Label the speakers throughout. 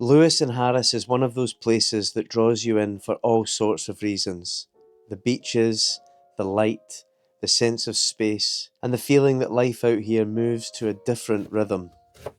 Speaker 1: Lewis and Harris is one of those places that draws you in for all sorts of reasons. The beaches, the light, the sense of space, and the feeling that life out here moves to a different rhythm.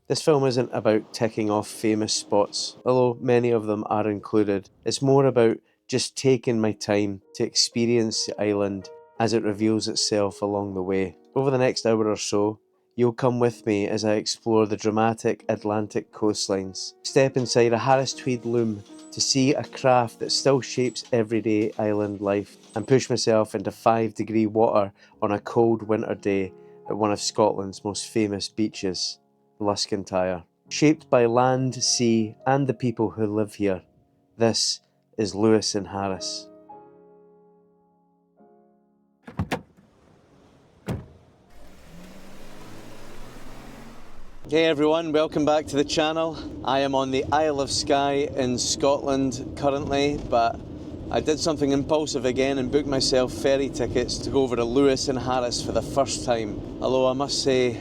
Speaker 1: This film isn't about ticking off famous spots, although many of them are included. It's more about just taking my time to experience the island as it reveals itself along the way. Over the next hour or so, you'll come with me as I explore the dramatic Atlantic coastlines, step inside a Harris Tweed loom to see a craft that still shapes everyday island life, and push myself into 5-degree water on a cold winter day at one of Scotland's most famous beaches, Luskantire. Shaped by land, sea, and the people who live here, this is Lewis and Harris. Hey everyone, welcome back to the channel. I am on the Isle of Skye in Scotland currently, but I did something impulsive again and booked myself ferry tickets to go over to Lewis and Harris for the first time. Although I must say,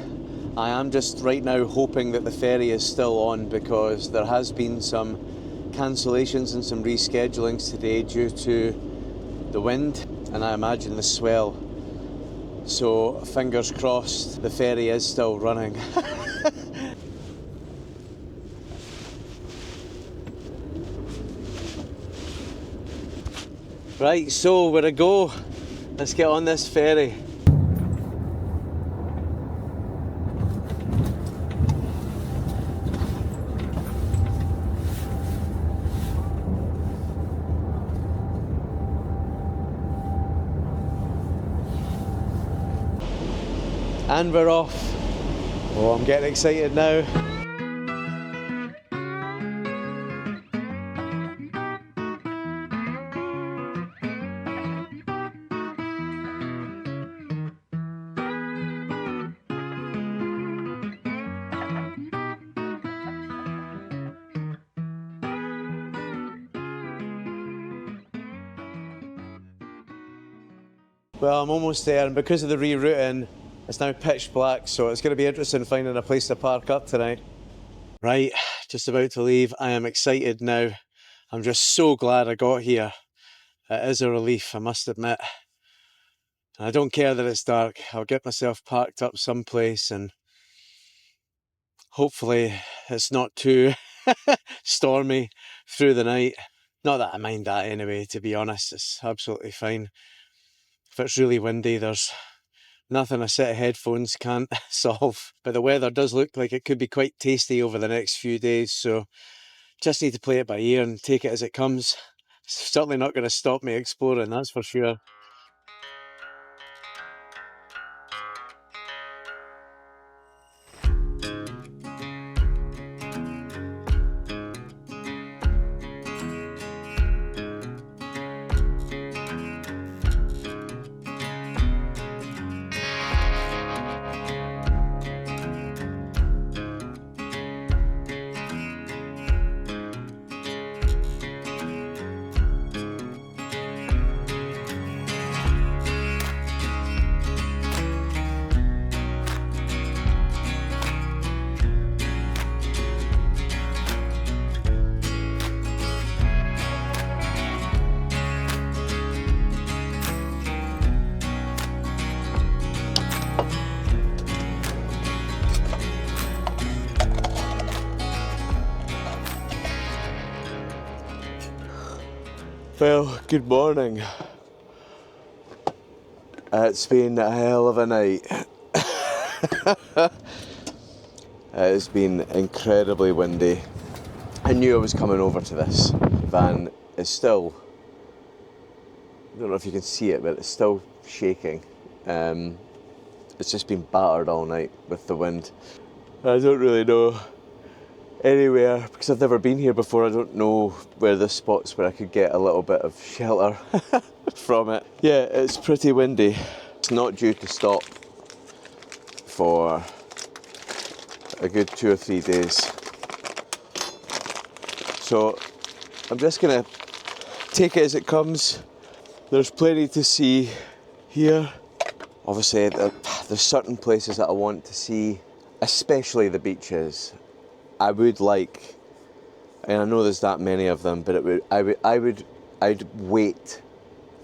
Speaker 1: I am just right now hoping that the ferry is still on, because there has been some cancellations and some reschedulings today due to the wind and I imagine the swell. So fingers crossed the ferry is still running. Right, so where I go, let's get on this ferry. And we're off. Oh, I'm getting excited now. Well, I'm almost there, and because of the rerouting, it's now pitch black, so it's going to be interesting finding a place to park up tonight. Right, just about to leave. I am excited now. I'm just so glad I got here. It is a relief, I must admit. I don't care that it's dark. I'll get myself parked up someplace, and hopefully it's not too stormy through the night. Not that I mind that anyway, to be honest. It's absolutely fine. If it's really windy, there's nothing a set of headphones can't solve. But the weather does look like it could be quite tasty over the next few days, so just need to play it by ear and take it as it comes. It's certainly not going to stop me exploring, that's for sure. Well, good morning. It's been a hell of a night. It has been incredibly windy. I knew I was coming over to this. Van is still, I don't know if you can see it, but it's still shaking. It's just been battered all night with the wind. I don't really know anywhere, because I've never been here before. I don't know where the spots where I could get a little bit of shelter from it. Yeah, it's pretty windy. It's not due to stop for a good 2 or 3 days. So I'm just gonna take it as it comes. There's plenty to see here. Obviously there's certain places that I want to see, especially the beaches. I would like And I know there's that many of them, but I'd wait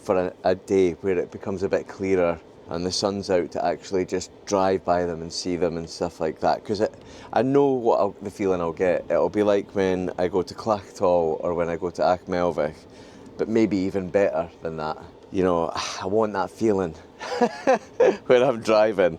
Speaker 1: for a day where it becomes a bit clearer and the sun's out to actually just drive by them and see them and stuff like that, because I know what the feeling I'll get. It'll be like when I go to Clachtall or when I go to Achmelvich, but maybe even better than that. You know, I want that feeling when I'm driving.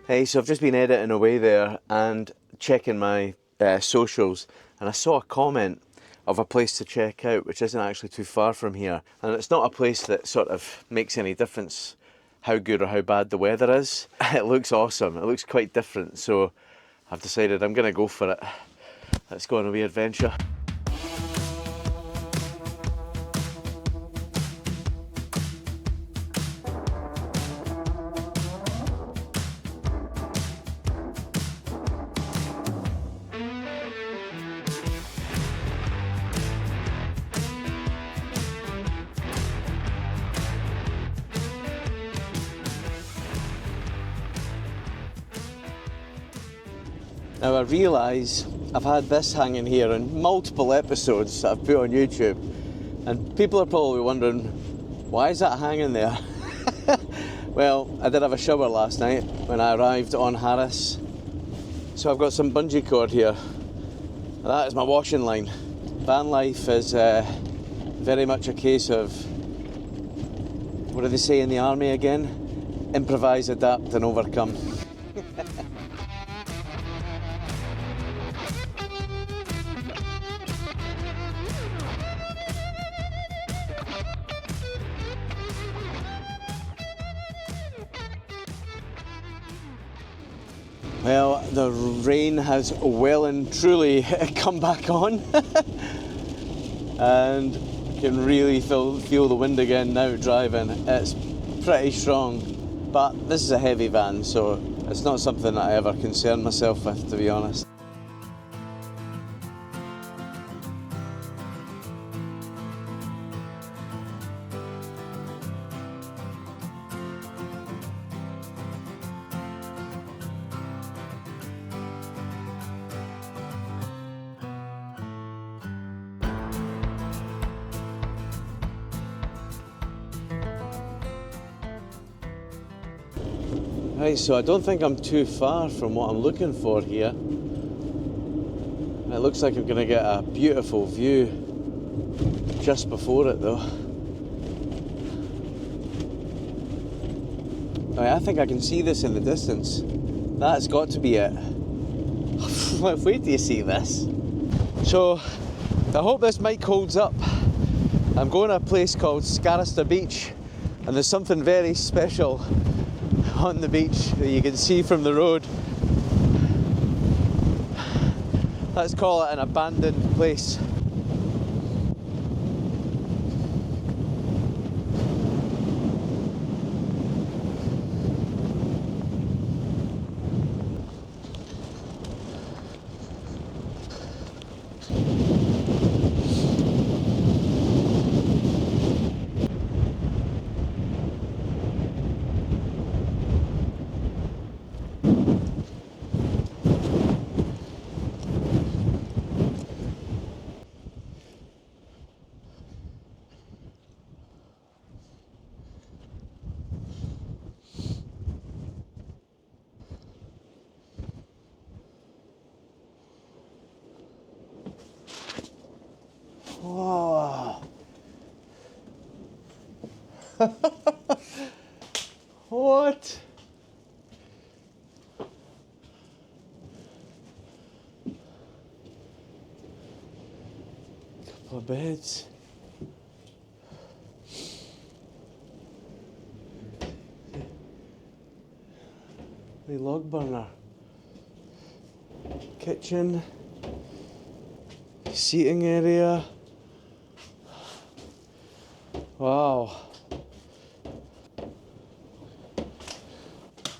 Speaker 1: Hey, so I've just been editing away there and checking my socials, and I saw a comment of a place to check out which isn't actually too far from here, and it's not a place that sort of makes any difference how good or how bad the weather is. It looks awesome, it looks quite different, so I've decided I'm gonna go for it. Let's go on a wee adventure. Now I realise I've had this hanging here in multiple episodes that I've put on YouTube, and people are probably wondering, why is that hanging there? Well, I did have a shower last night when I arrived on Harris, so I've got some bungee cord here. That is my washing line. Vanlife is very much a case of, what do they say in the army again? Improvise, adapt and overcome. Well, the rain has well and truly come back on and can really feel the wind again now driving. It's pretty strong, but this is a heavy van, so it's not something that I ever concern myself with, to be honest. Right, so I don't think I'm too far from what I'm looking for here. It looks like I'm going to get a beautiful view just before it though. I think I can see this in the distance. That's got to be it. Wait till you see this. So, I hope this mic holds up. I'm going to a place called Scarista Beach, and there's something very special on the beach that you can see from the road. Let's call it an abandoned place. Whoa. What? Couple of beds. The log burner. Kitchen. Seating area. Wow.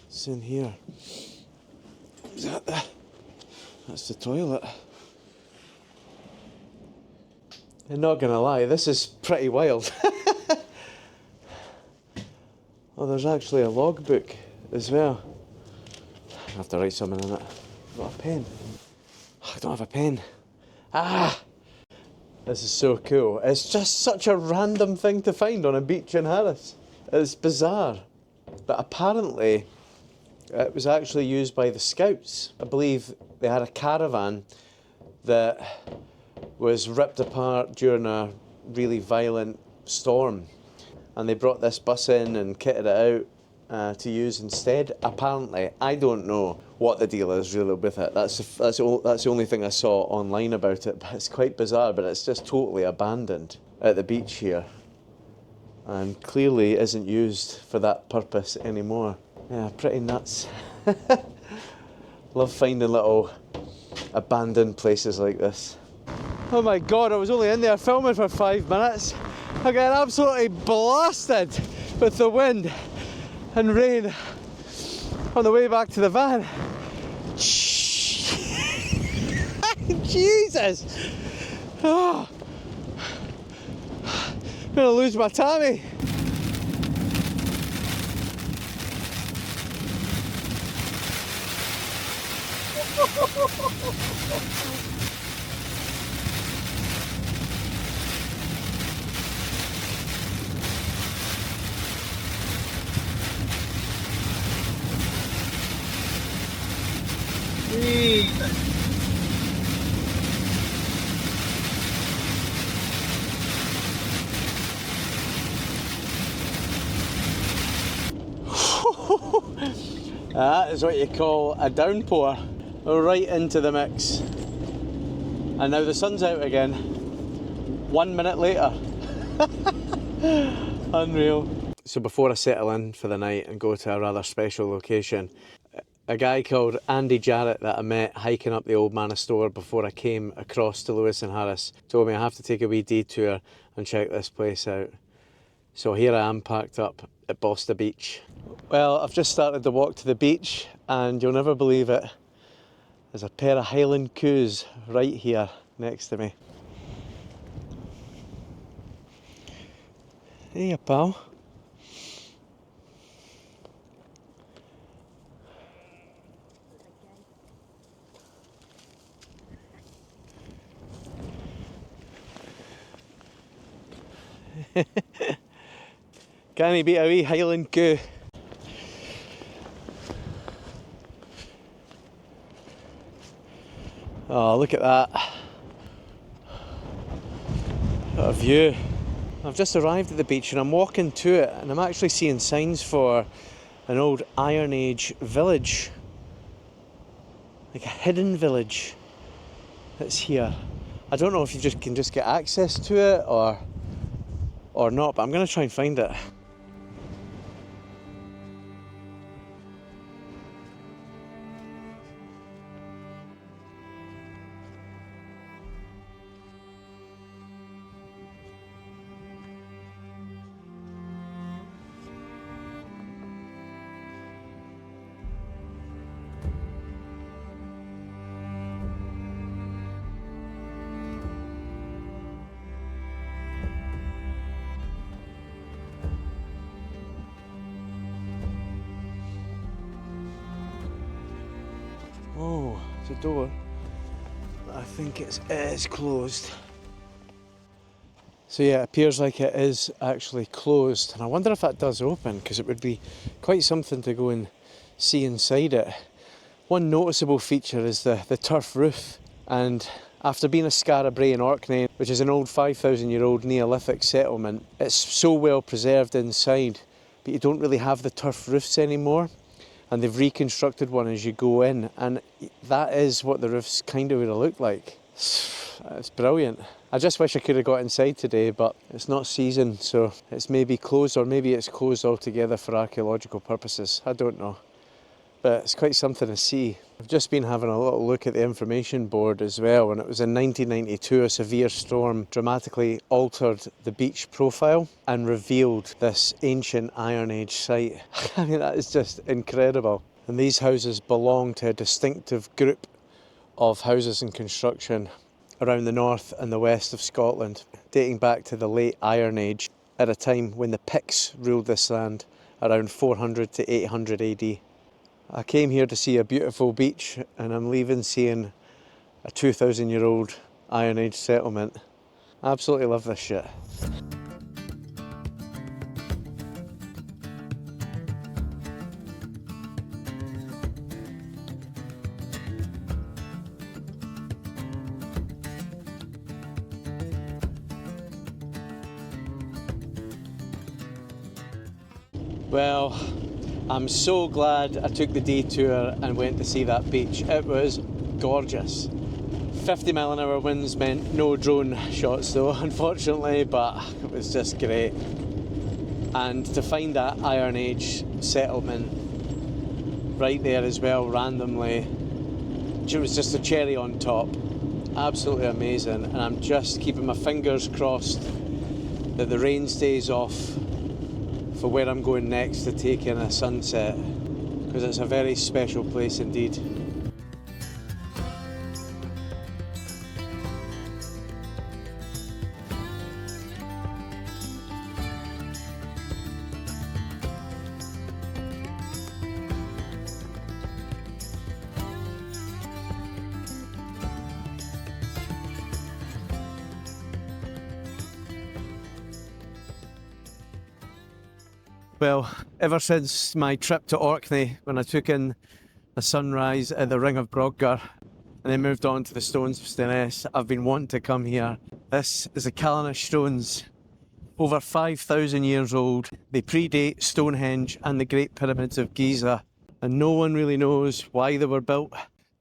Speaker 1: What's in here? Is that that's the toilet. I'm not gonna lie, this is pretty wild. Oh, there's actually a logbook as well. I have to write something in it. I've got a pen. I don't have a pen. Ah! This is so cool. It's just such a random thing to find on a beach in Harris. It's bizarre. But apparently, it was actually used by the Scouts. I believe they had a caravan that was ripped apart during a really violent storm. And they brought this bus in and kitted it out to use instead. Apparently, I don't know what the deal is really with it. That's the only thing I saw online about it. But it's quite bizarre. But it's just totally abandoned at the beach here, and clearly isn't used for that purpose anymore. Yeah, pretty nuts. Love finding little abandoned places like this. Oh my god! I was only in there filming for 5 minutes. I got absolutely blasted with the wind and rain on the way back to the van. Jesus! Oh. I'm gonna lose my Tammy. That is what you call a downpour. Right into the mix. And now the sun's out again. 1 minute later. Unreal. So before I settle in for the night and go to a rather special location, a guy called Andy Jarrett that I met hiking up the Old Manor Store before I came across to Lewis and Harris told me I have to take a wee detour and check this place out. So here I am packed up at Bosta Beach. Well, I've just started the walk to the beach and you'll never believe it. There's a pair of Highland coos right here next to me. Hey, pal. Can he beat a wee Highland coo? Oh, look at that. What a view. I've just arrived at the beach and I'm walking to it and I'm actually seeing signs for an old Iron Age village. Like a hidden village that's here. I don't know if you can just get access to it or not, but I'm going to try and find it. Oh, it's a door. I think it is closed. So yeah, it appears like it is actually closed. And I wonder if that does open, because it would be quite something to go and see inside it. One noticeable feature is the turf roof. And after being a Scarabray in Orkney, which is an old 5,000-year-old Neolithic settlement, it's so well preserved inside, but you don't really have the turf roofs anymore. And they've reconstructed one as you go in, and that is what the roof's kind of would have looked like. It's brilliant. I just wish I could have got inside today, but it's not season, so it's maybe closed, or maybe it's closed altogether for archaeological purposes. I don't know. But it's quite something to see. I've just been having a little look at the information board as well, and it was in 1992 a severe storm dramatically altered the beach profile and revealed this ancient Iron Age site. I mean, that is just incredible. And these houses belong to a distinctive group of houses and construction around the north and the west of Scotland, dating back to the late Iron Age, at a time when the Picts ruled this land around 400 to 800 AD. I came here to see a beautiful beach, and I'm leaving seeing a 2,000-year-old Iron Age settlement. I absolutely love this shit. Well, I'm so glad I took the detour and went to see that beach. It was gorgeous. 50-mile-an-hour winds meant no drone shots though, unfortunately, but it was just great. And to find that Iron Age settlement right there as well, randomly, it was just a cherry on top. Absolutely amazing, and I'm just keeping my fingers crossed that the rain stays off for where I'm going next to take in a sunset, because it's a very special place indeed. Well, ever since my trip to Orkney, when I took in the sunrise at the Ring of Brodgar and then moved on to the Stones of Scarista, I've been wanting to come here. This is the Calanais stones, over 5,000 years old. They predate Stonehenge and the Great Pyramids of Giza, and no one really knows why they were built.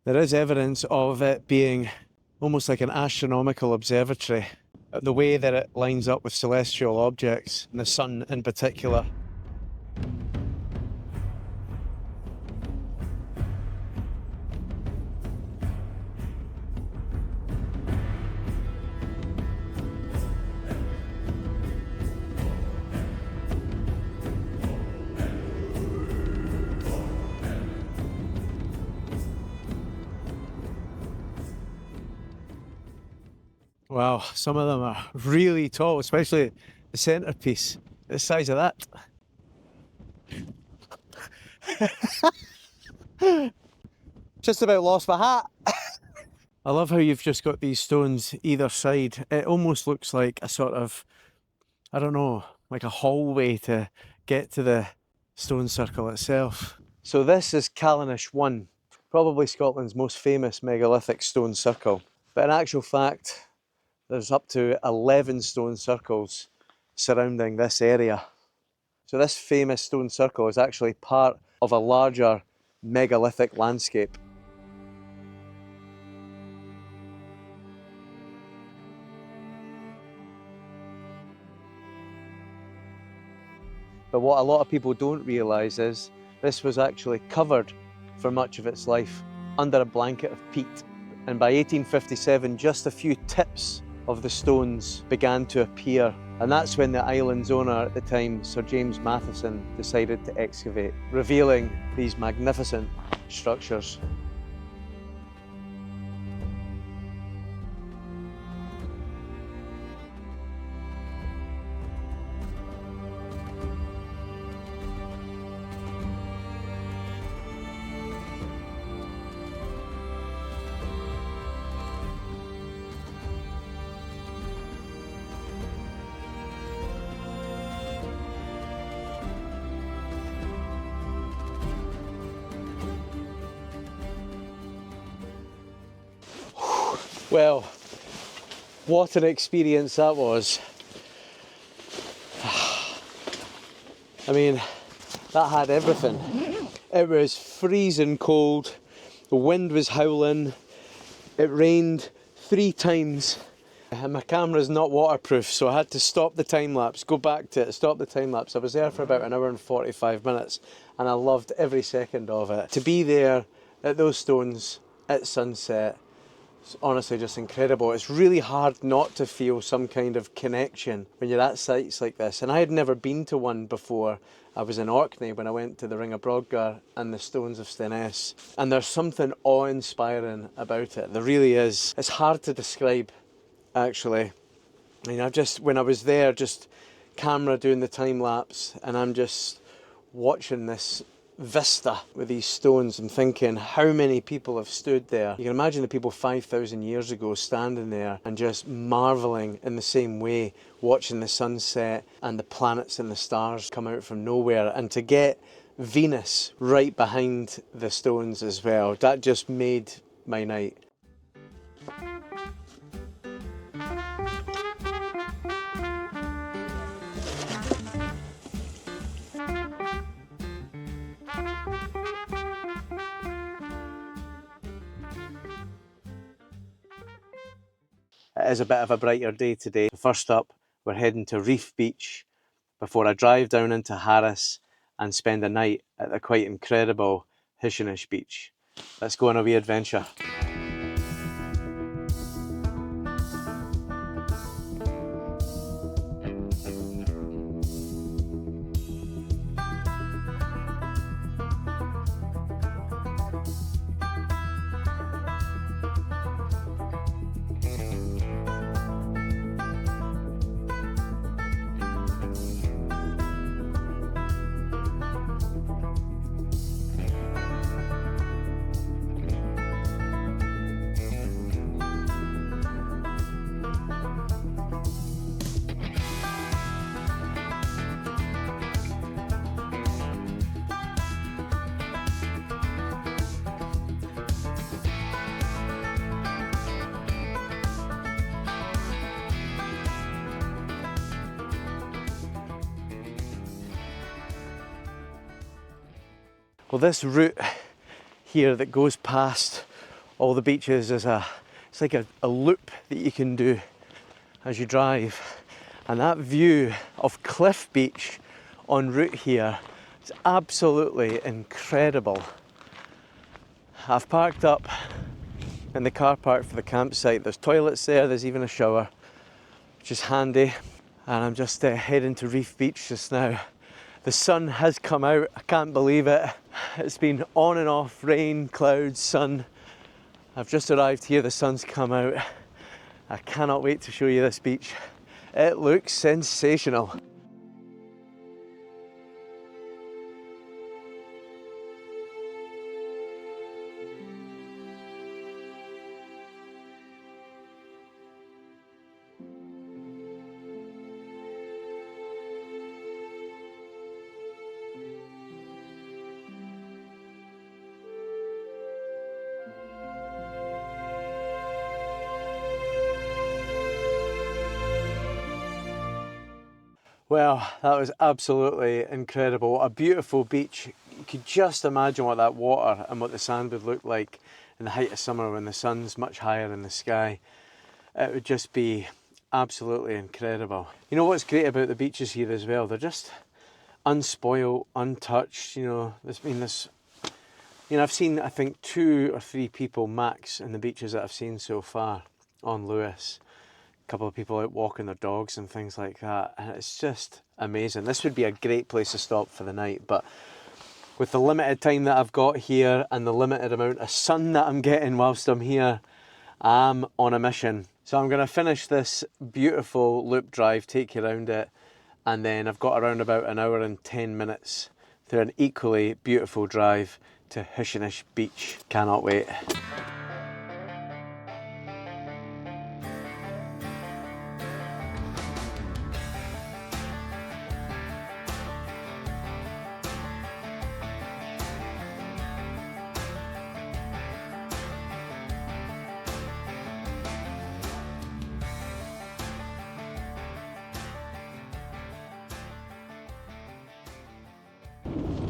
Speaker 1: There is evidence of it being almost like an astronomical observatory, the way that it lines up with celestial objects, and the sun in particular. Wow, some of them are really tall, especially the centrepiece, the size of that. Just about lost my hat. I love how you've just got these stones either side. It almost looks like a sort of, I don't know, like a hallway to get to the stone circle itself. So this is Calanais 1, probably Scotland's most famous megalithic stone circle. But in actual fact, there's up to 11 stone circles surrounding this area. So this famous stone circle is actually part of a larger megalithic landscape. But what a lot of people don't realise is this was actually covered for much of its life under a blanket of peat. And by 1857, just a few tips of the stones began to appear, and that's when the island's owner at the time, Sir James Matheson, decided to excavate, revealing these magnificent structures. Well, what an experience that was. I mean, that had everything. It was freezing cold, the wind was howling, it rained 3 times, and my camera's not waterproof, so I had to stop the time lapse, go back to it, stop the time lapse. I was there for about 1 hour and 45 minutes, and I loved every second of it. To be there at those stones at sunset, It's honestly just incredible. It's really hard not to feel some kind of connection when you're at sites like this. And I had never been to one before. I was in Orkney when I went to the Ring of Brodgar and the Stones of Steness. And there's something awe-inspiring about it. There really is. It's hard to describe, actually. I mean, when I was there, just camera doing the time lapse, and I'm just watching this vista with these stones and thinking how many people have stood there. You can imagine the people 5,000 years ago standing there and just marvelling in the same way, watching the sunset and the planets and the stars come out from nowhere. And to get Venus right behind the stones as well, that just made my night. It is a bit of a brighter day today. First up, we're heading to Reef Beach before I drive down into Harris and spend a night at the quite incredible Hushinish beach. Let's go on a wee adventure. Well, this route here that goes past all the beaches is it's like a loop that you can do as you drive. And that view of Cliff Beach en route here is absolutely incredible. I've parked up in the car park for the campsite. There's toilets there, there's even a shower, which is handy. And I'm just heading to Reef Beach just now. The sun has come out, I can't believe it. It's been on and off, rain, clouds, sun. I've just arrived here, the sun's come out. I cannot wait to show you this beach. It looks sensational. Well, that was absolutely incredible. A beautiful beach. You could just imagine what that water and what the sand would look like in the height of summer when the sun's much higher in the sky. It would just be absolutely incredible. You know what's great about the beaches here as well? They're just unspoiled, untouched. I've seen, I think, 2 or 3 people max in the beaches that I've seen so far on Lewis. Couple of people out walking their dogs and things like that, and it's just amazing. This would be a great place to stop for the night, but with the limited time that I've got here and the limited amount of sun that I'm getting whilst I'm here, I'm on a mission. So I'm going to finish this beautiful loop drive, take you around it, and then I've got around about an hour and 10 minutes through an equally beautiful drive to Hushinish Beach. Cannot wait.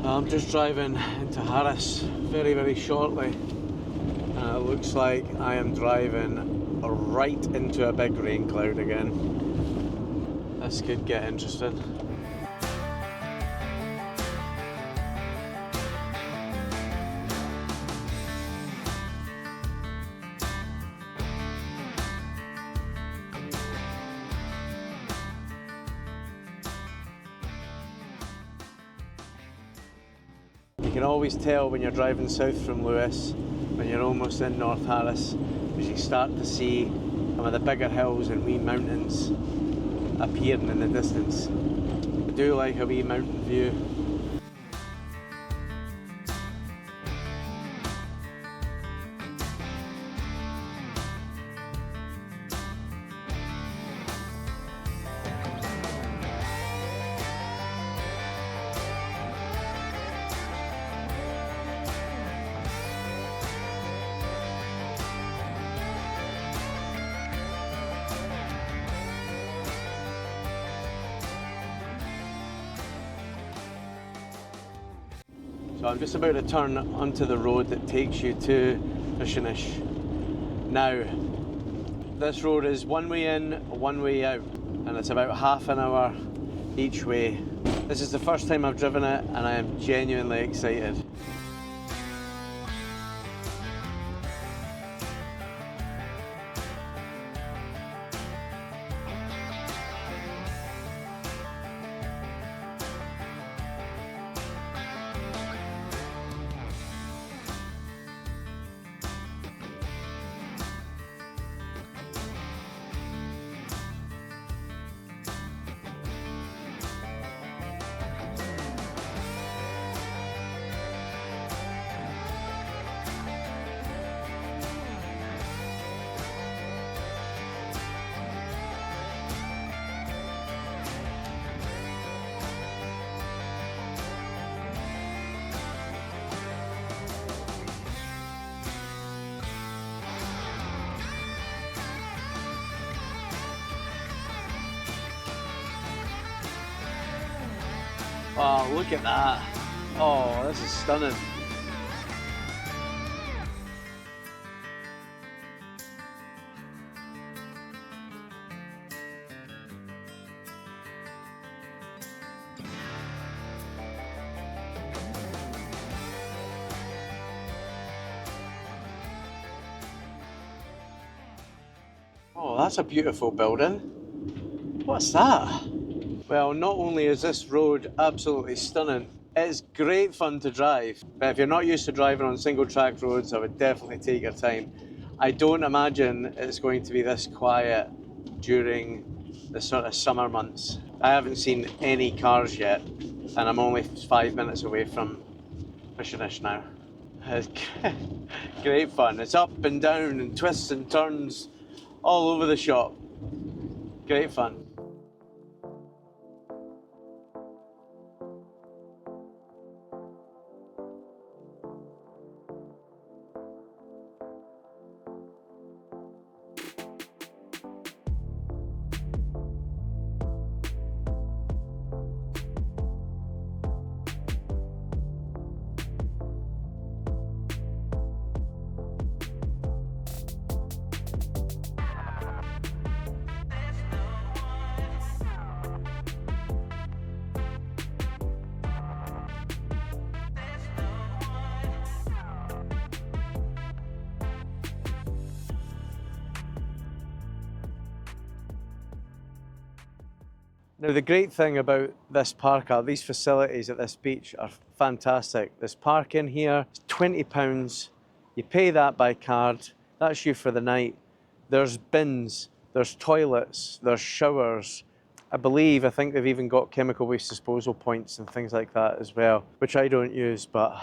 Speaker 1: I'm just driving into Harris very, very shortly, and it looks like I am driving right into a big rain cloud again. This could get interesting. You can always tell when you're driving south from Lewis, when you're almost in North Harris, because you start to see some of the bigger hills and wee mountains appearing in the distance. I do like a wee mountain view. So I'm just about to turn onto the road that takes you to Hushinish. Now, this road is one way in, one way out, and it's about half an hour each way. This is the first time I've driven it, and I am genuinely excited. Wow, look at that. Oh, this is stunning. Oh, that's a beautiful building. What's that? Well, not only is this road absolutely stunning, it's great fun to drive. But if you're not used to driving on single track roads, I would definitely take your time. I don't imagine it's going to be this quiet during the sort of summer months. I haven't seen any cars yet, and I'm only 5 minutes away from Hushinish now. It's great fun. It's up and down and twists and turns all over the shop. Great fun. Now the great thing about this park are these facilities at this beach are fantastic. There's parking here, it's £20, you pay that by card, that's you for the night. There's bins, there's toilets, there's showers. I think they've even got chemical waste disposal points and things like that as well, which I don't use, but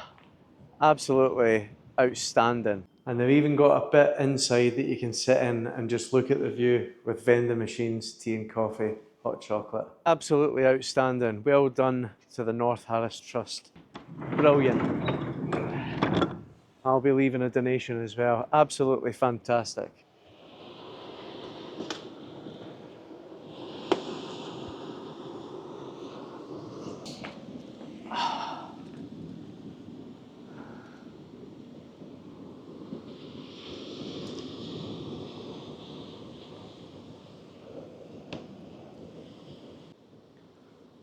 Speaker 1: absolutely outstanding. And they've even got a bit inside that you can sit in and just look at the view with vending machines, tea and coffee, hot chocolate. Absolutely outstanding. Well done to the North Harris Trust. Brilliant. I'll be leaving a donation as well. Absolutely fantastic.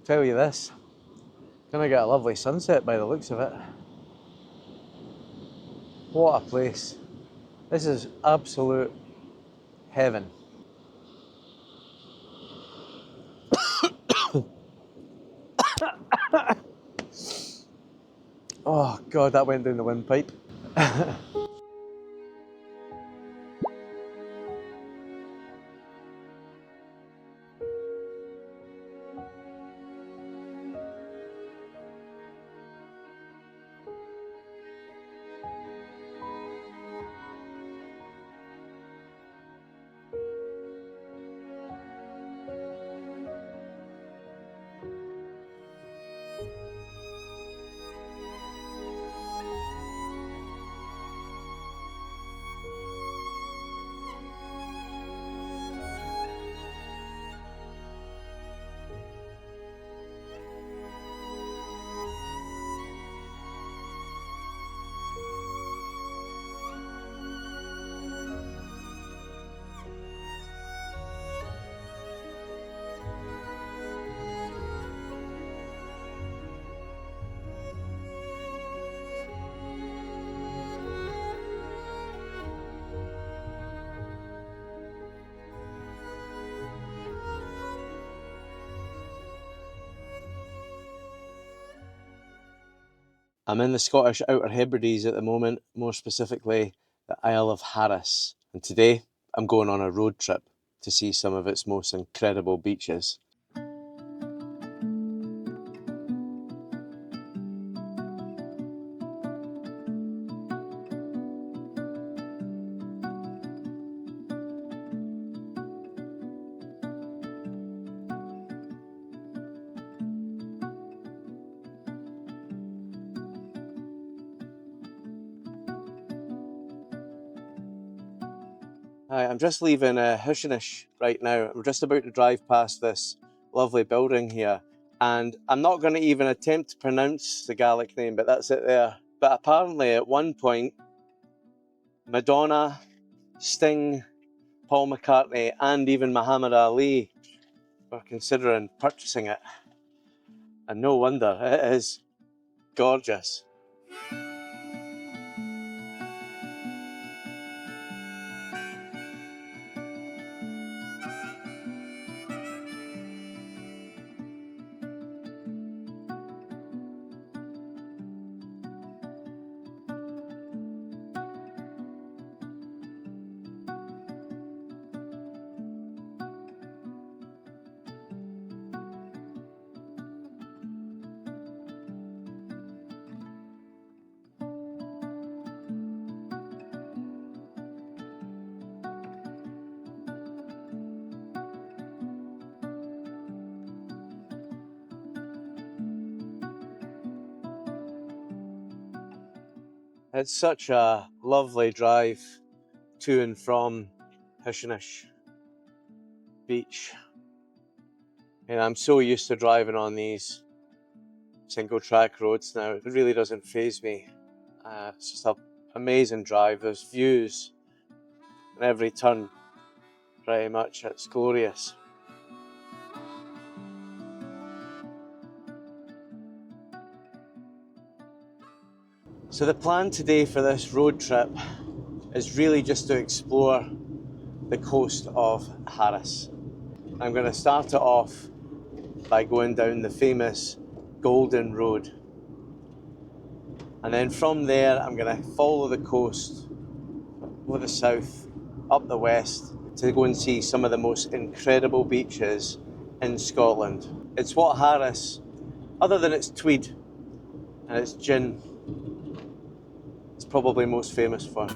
Speaker 1: Tell you this, gonna get a lovely sunset by the looks of it. What a place. This is absolute heaven. Oh God, that went down the windpipe. I'm in the Scottish Outer Hebrides at the moment, more specifically the Isle of Harris. And today I'm going on a road trip to see some of its most incredible beaches. Hi, I'm just leaving Hushinish right now. I'm just about to drive past this lovely building here, and I'm not going to even attempt to pronounce the Gaelic name, but that's it there. But apparently at one point, Madonna, Sting, Paul McCartney and even Muhammad Ali were considering purchasing it. And no wonder, it is gorgeous. It's such a lovely drive to and from Hushinish Beach. And I'm so used to driving on these single track roads now, it really doesn't faze me. It's just an amazing drive. There's views in every turn, pretty much. It's glorious. So the plan today for this road trip is really just to explore the coast of Harris. I'm going to start it off by going down the famous Golden Road. And then from there, I'm going to follow the coast over the south, up the west, to go and see some of the most incredible beaches in Scotland. It's what Harris, other than its tweed and its gin, is probably most famous for.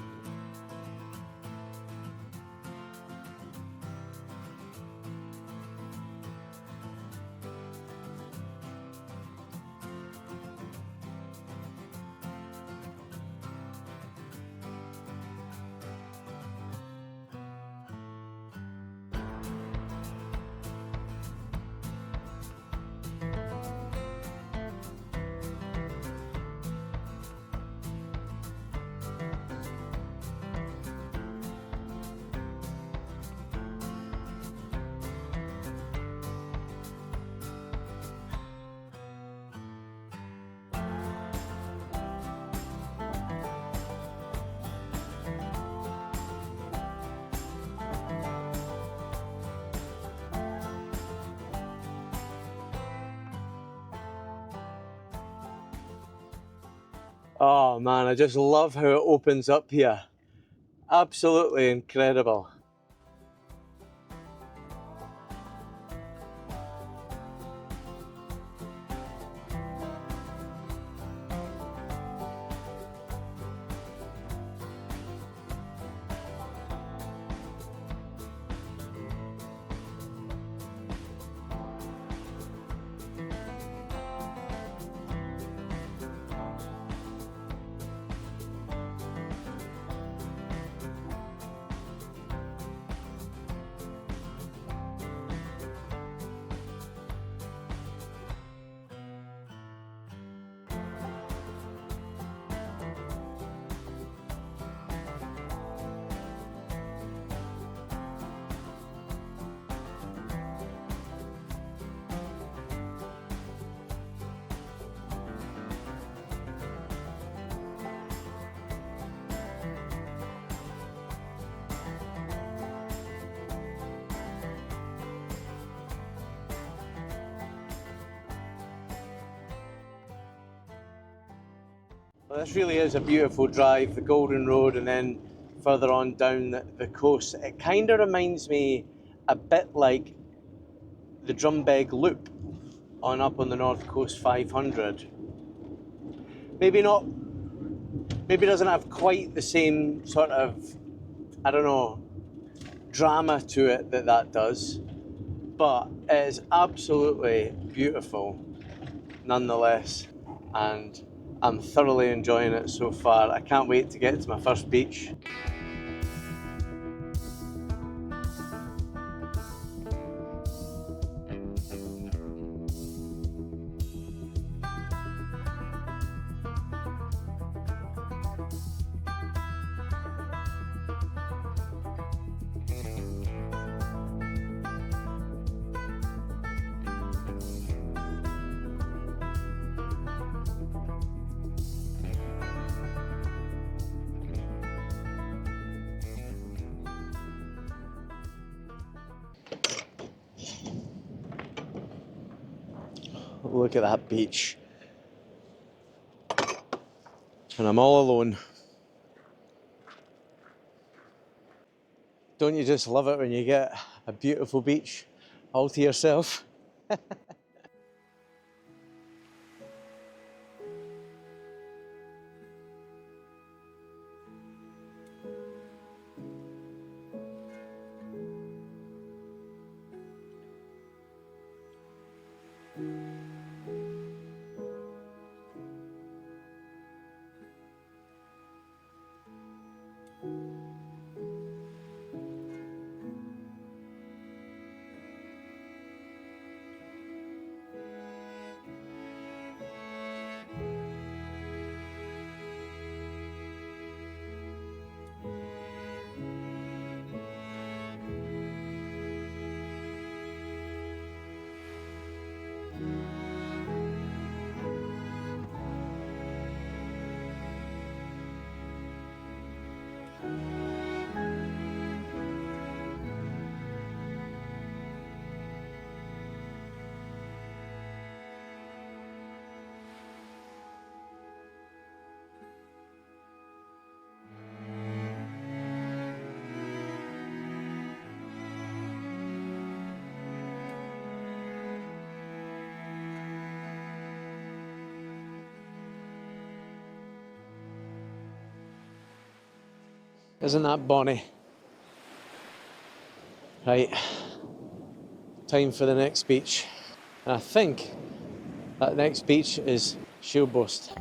Speaker 1: Oh man, I just love how it opens up here. Absolutely incredible. Well, this really is a beautiful drive, the Golden Road, and then further on down the coast. It kind of reminds me a bit like the Drumbeg Loop on up on the North Coast 500. Maybe not, maybe doesn't have quite the same sort of, I don't know, drama to it that does, but it is absolutely beautiful nonetheless, and I'm thoroughly enjoying it so far. I can't wait to get to my first beach. Look at that beach. And I'm all alone. Don't you just love it when you get a beautiful beach all to yourself? Isn't that bonny? Right, time for the next beach. And I think that next beach is Shieldbost.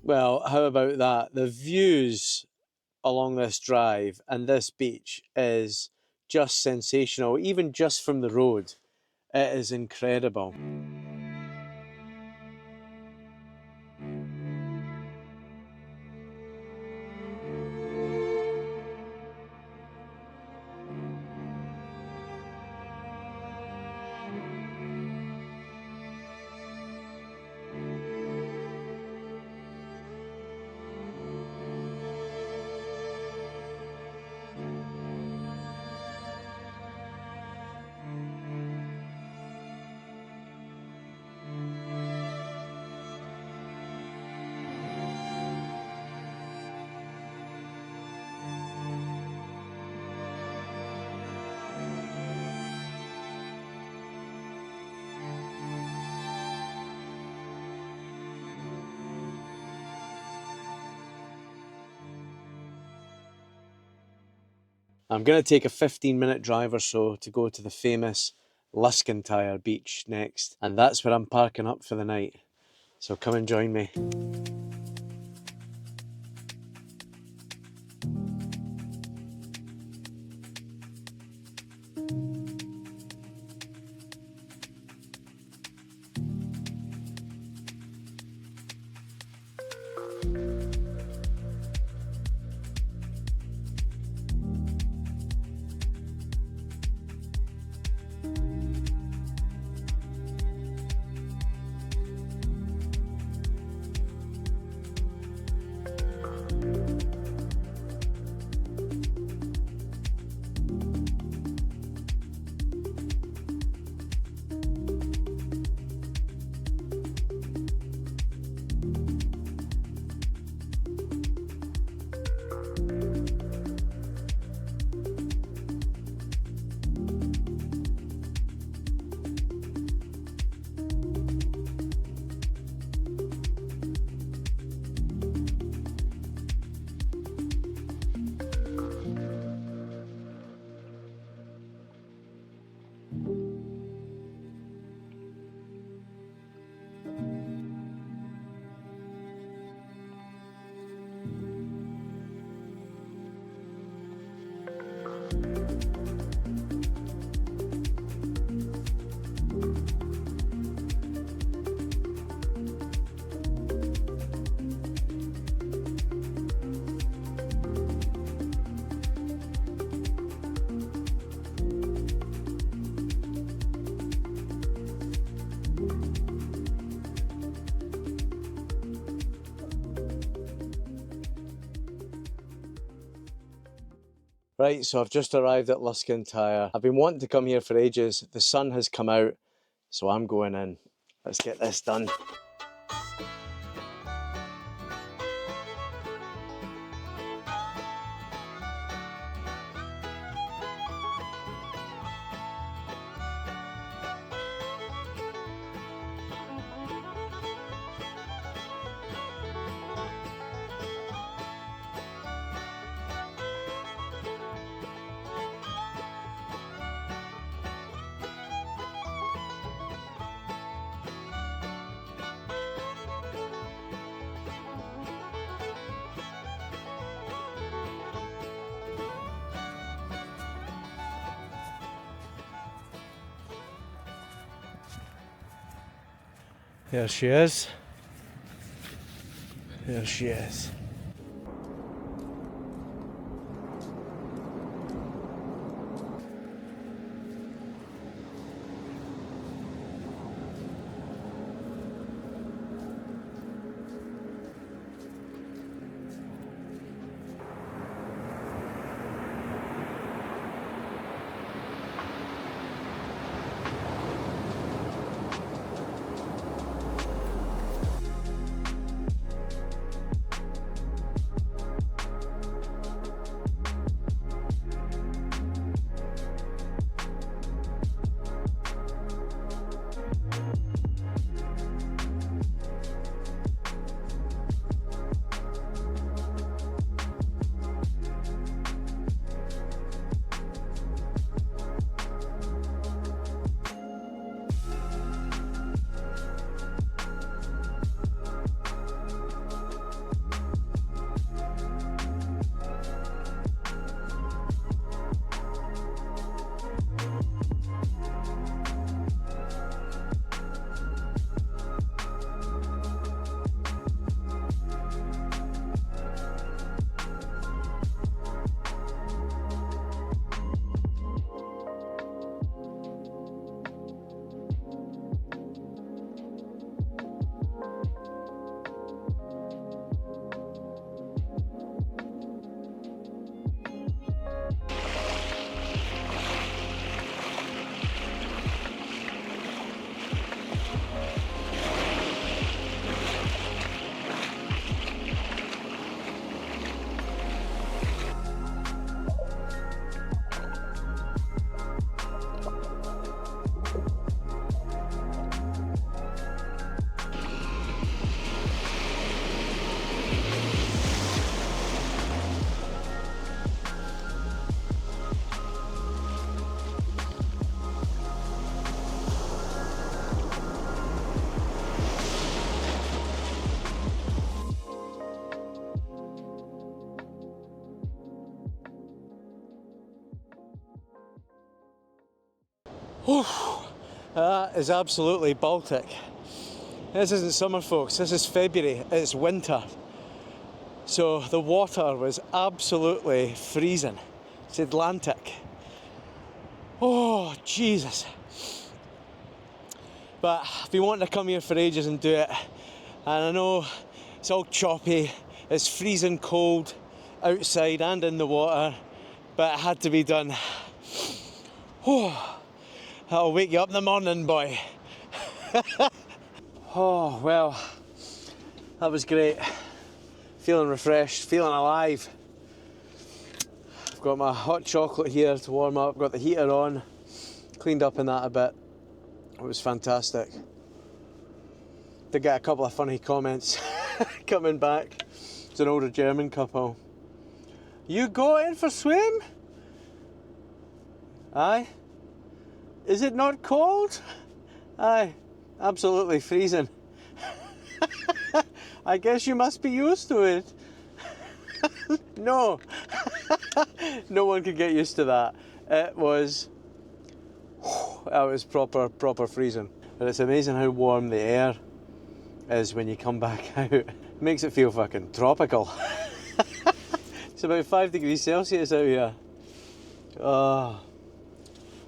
Speaker 1: Well, how about that? The views along this drive and this beach is just sensational, even just from the road. It is incredible. I'm going to take a 15-minute drive or so to go to the famous Luskantire beach next, and that's where I'm parking up for the night. So come and join me. Right, so I've just arrived at Luskantire. I've been wanting to come here for ages. The sun has come out, so I'm going in. Let's get this done. There she is. There she is. That is absolutely Baltic. This isn't summer, folks, this is February, it's winter. So the water was absolutely freezing. It's Atlantic. Oh, Jesus. But I've been wanting to come here for ages and do it. And I know it's all choppy, it's freezing cold outside and in the water, but it had to be done. Oh, that'll wake you up in the morning, boy. Oh, well, that was great. Feeling refreshed, feeling alive. I've got my hot chocolate here to warm up, got the heater on, cleaned up in that a bit. It was fantastic. Did get a couple of funny comments coming back. It's an older German couple. You going for swim? Aye. Is it not cold? Aye. Absolutely freezing. I guess you must be used to it. No. No one could get used to that. It was proper freezing. But it's amazing how warm the air is when you come back out. It makes it feel fucking tropical. It's about 5 degrees Celsius out here. Oh,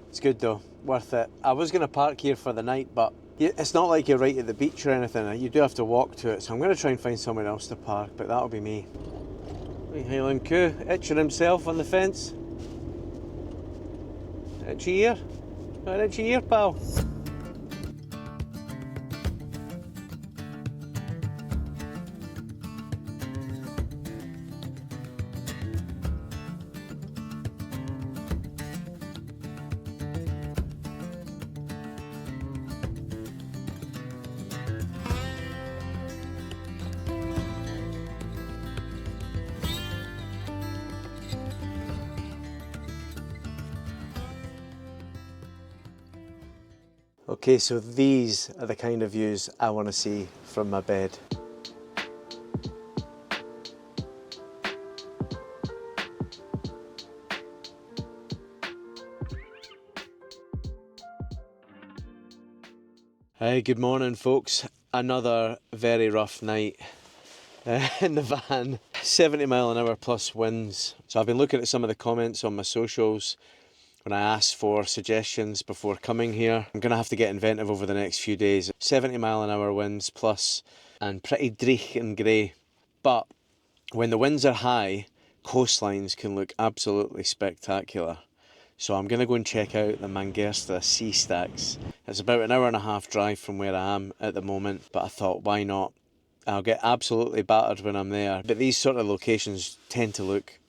Speaker 1: it's good though, worth it. I was going to park here for the night, but it's not like you're right at the beach or anything. You do have to walk to it, so I'm going to try and find somewhere else to park, but that'll be me. Highland Coo, itching himself on the fence. Itchy ear. Got an itchy ear, pal. Okay, so these are the kind of views I want to see from my bed. Hey, good morning folks. Another very rough night in the van. 70-mile-an-hour plus winds. So I've been looking at some of the comments on my socials when I asked for suggestions before coming here. I'm going to have to get inventive over the next few days. 70-mile-an-hour winds plus and pretty dreich and grey. But when the winds are high, coastlines can look absolutely spectacular. So I'm going to go and check out the Mangersta sea stacks. It's about an hour and a half drive from where I am at the moment, but I thought, why not? I'll get absolutely battered when I'm there. But these sort of locations tend to look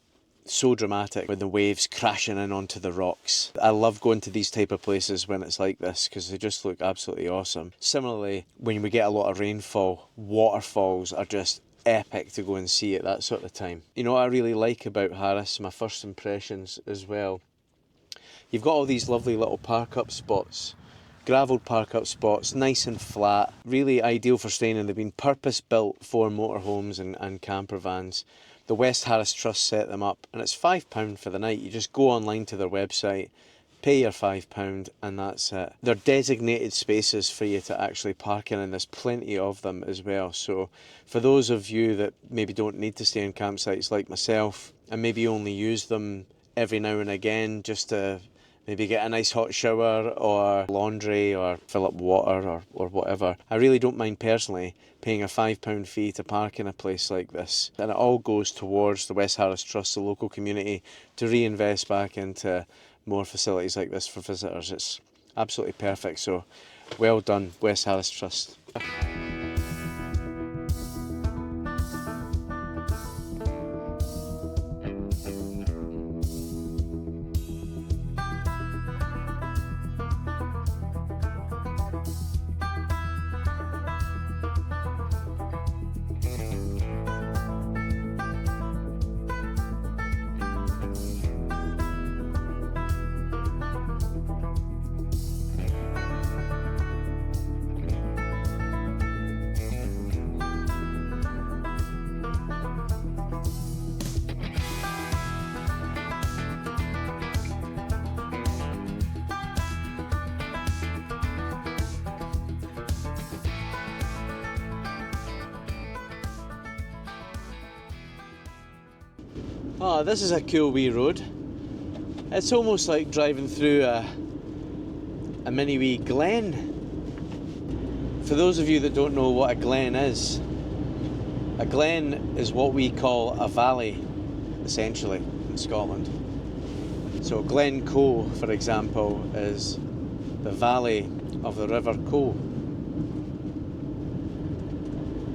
Speaker 1: so dramatic with the waves crashing in onto the rocks. I love going to these type of places when it's like this because they just look absolutely awesome. Similarly, when we get a lot of rainfall, waterfalls are just epic to go and see at that sort of time. You know what I really like about Harris, my first impressions as well? You've got all these lovely little park up spots, gravelled park up spots, nice and flat, really ideal for staying in. They've been purpose built for motorhomes and camper vans. The West Harris Trust set them up and it's £5 for the night. You just go online to their website, pay your £5 and that's it. They're designated spaces for you to actually park in and there's plenty of them as well. So for those of you that maybe don't need to stay in campsites like myself and maybe only use them every now and again just to maybe get a nice hot shower or laundry or fill up water or whatever. I really don't mind personally paying a £5 fee to park in a place like this. And it all goes towards the West Harris Trust, the local community, to reinvest back into more facilities like this for visitors. It's absolutely perfect. So well done, West Harris Trust. Oh, this is a cool wee road. It's almost like driving through a mini wee glen. For those of you that don't know what a glen is what we call a valley, essentially, in Scotland. So Glencoe, for example, is the valley of the River Coe.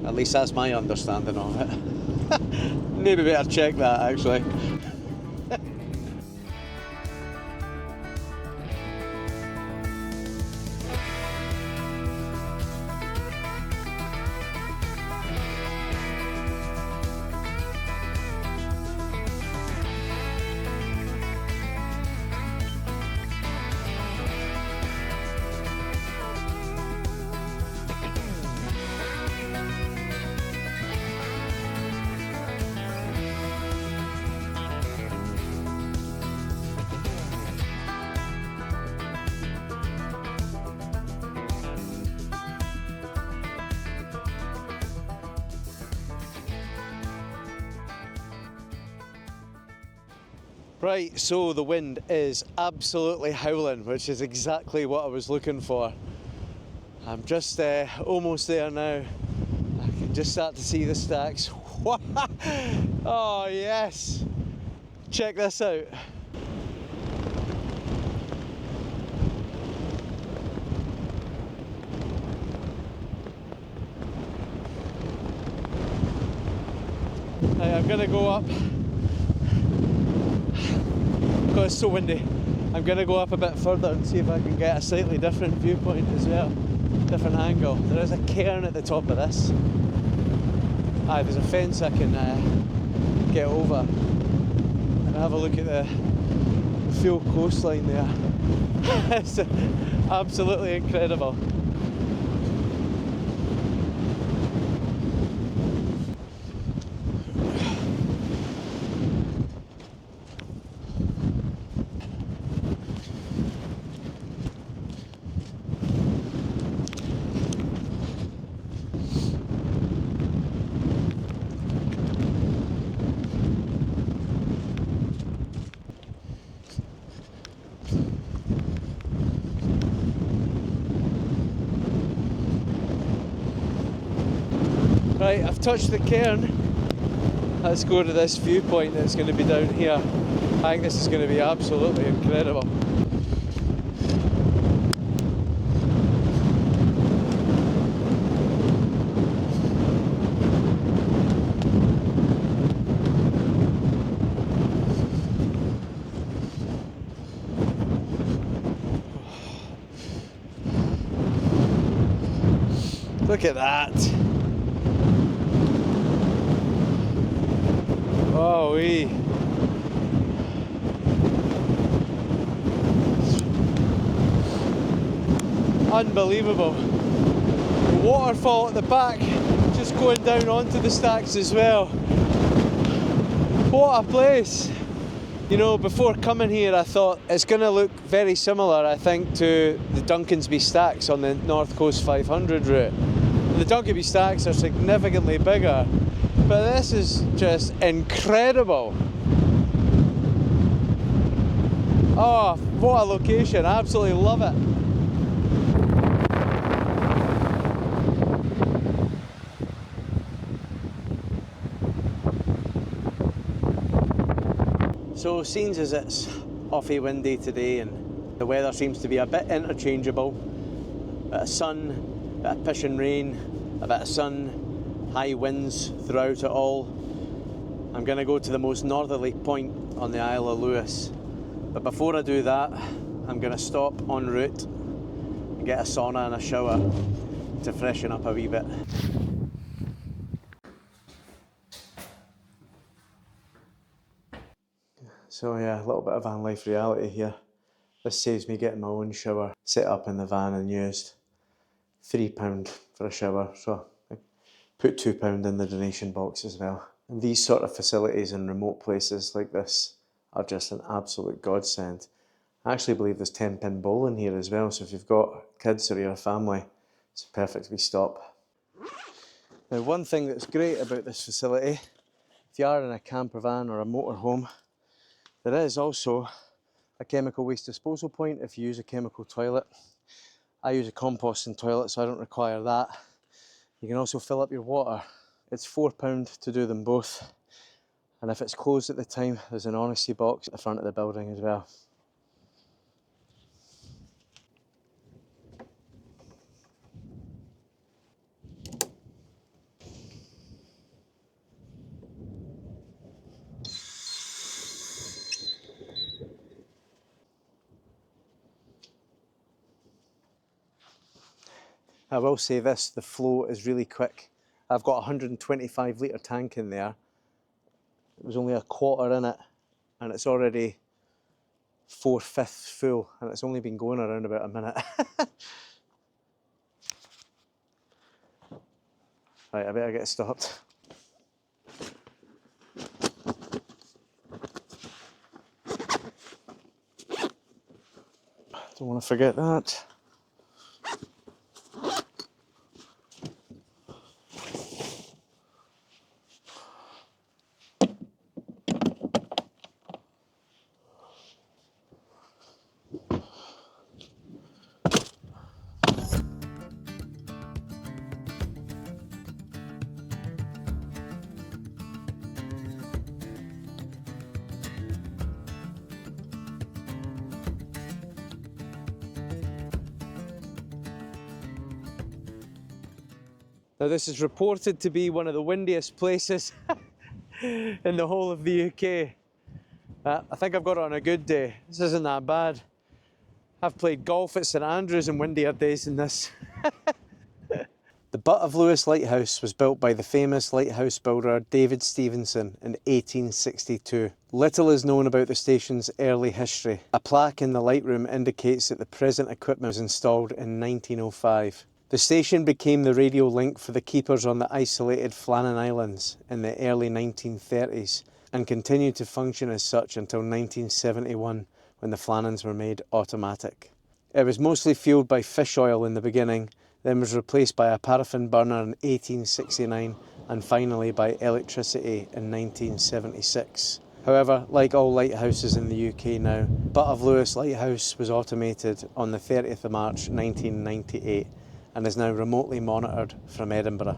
Speaker 1: At least that's my understanding of it. Maybe better check that, actually. Right, so the wind is absolutely howling, which is exactly what I was looking for. I'm just almost there now. I can just start to see the stacks. Oh yes! Check this out. Right, I'm gonna go up. Because it's so windy, I'm going to go up a bit further and see if I can get a slightly different viewpoint as well, different angle. There is a cairn at the top of this. There's a fence I can get over and have a look at the full coastline there. It's absolutely incredible. Right, I've touched the cairn. Let's go to this viewpoint that's going to be down here. I think this is going to be absolutely incredible. Look at that. Oh, wee. Unbelievable. The waterfall at the back just going down onto the stacks as well. What a place. You know, before coming here I thought it's going to look very similar, I think, to the Duncansby stacks on the North Coast 500 route. The Duncansby stacks are significantly bigger, but this is just incredible. Oh, what a location, I absolutely love it. So, seems as it's awfully windy today and the weather seems to be a bit interchangeable. A bit of sun, a bit of pissing rain, a bit of sun, high winds throughout it all. I'm going to go to the most northerly point on the Isle of Lewis. But before I do that, I'm going to stop en route and get a sauna and a shower to freshen up a wee bit. So yeah, a little bit of van life reality here. This saves me getting my own shower set up in the van and used. £3 for a shower, so I put £2 in the donation box as well. And these sort of facilities in remote places like this are just an absolute godsend. I actually believe there's 10-pin bowling here as well, so if you've got kids or you're a family, it's a perfect wee stop. Now, one thing that's great about this facility if you are in a camper van or a motorhome, there is also a chemical waste disposal point if you use a chemical toilet. I use a composting toilet, so I don't require that. You can also fill up your water. It's £4 to do them both. And if it's closed at the time, there's an honesty box at the front of the building as well. I will say this, the flow is really quick. I've got a 125 litre tank in there. It was only a quarter in it, and it's already 4/5 full, and it's only been going around about a minute. Right, I better get stopped. Don't want to forget that. Now this is reported to be one of the windiest places in the whole of the UK. I think I've got it on a good day. This isn't that bad. I've played golf at St Andrews in windier days than this. The Butt of Lewis Lighthouse was built by the famous lighthouse builder David Stevenson in 1862. Little is known about the station's early history. A plaque in the light room indicates that the present equipment was installed in 1905. The station became the radio link for the keepers on the isolated Flannan Islands in the early 1930s and continued to function as such until 1971 when the Flannans were made automatic. It was mostly fueled by fish oil in the beginning, then was replaced by a paraffin burner in 1869 and finally by electricity in 1976. However, like all lighthouses in the UK now, Butt of Lewis Lighthouse was automated on the 30th of March 1998 and is now remotely monitored from Edinburgh.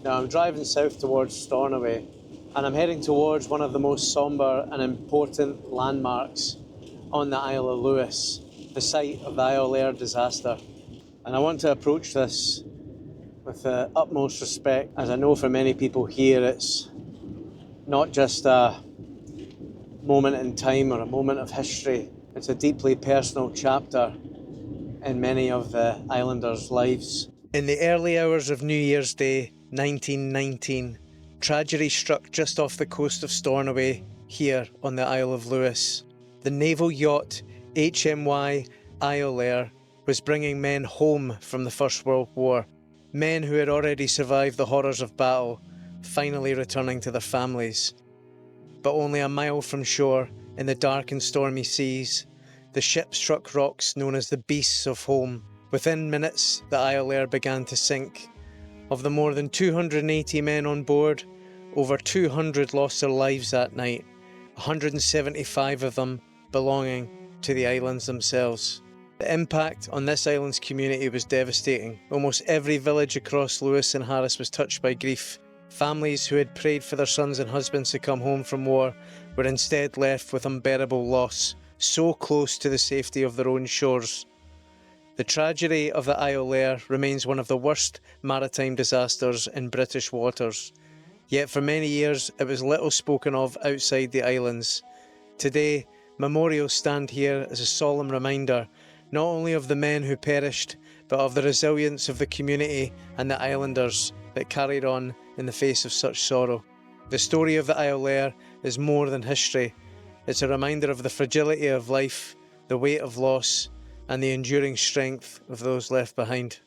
Speaker 1: Now I'm driving south towards Stormy and I'm heading towards one of the most sombre and important landmarks on the Isle of Lewis, the site of the Isle Air disaster. And I want to approach this with the utmost respect, as I know for many people here it's not just a moment in time or a moment of history, it's a deeply personal chapter in many of the islanders' lives. In the early hours of New Year's Day 1919, tragedy struck just off the coast of Stornoway, here on the Isle of Lewis. The naval yacht HMY Isle Air was bringing men home from the First World War, men who had already survived the horrors of battle, finally returning to their families. But only a mile from shore, in the dark and stormy seas, the ship struck rocks known as the Beasts of Home. Within minutes, the Isle Air began to sink. Of the more than 280 men on board, over 200 lost their lives that night, 175 of them belonging to the islands themselves. The impact on this island's community was devastating. Almost every village across Lewis and Harris was touched by grief. Families who had prayed for their sons and husbands to come home from war were instead left with unbearable loss, so close to the safety of their own shores. The tragedy of the Isle Air remains one of the worst maritime disasters in British waters. Yet for many years it was little spoken of outside the islands. Today, memorials stand here as a solemn reminder not only of the men who perished, but of the resilience of the community and the islanders that carried on in the face of such sorrow. The story of the Isle Air is more than history. It's a reminder of the fragility of life, the weight of loss, and the enduring strength of those left behind.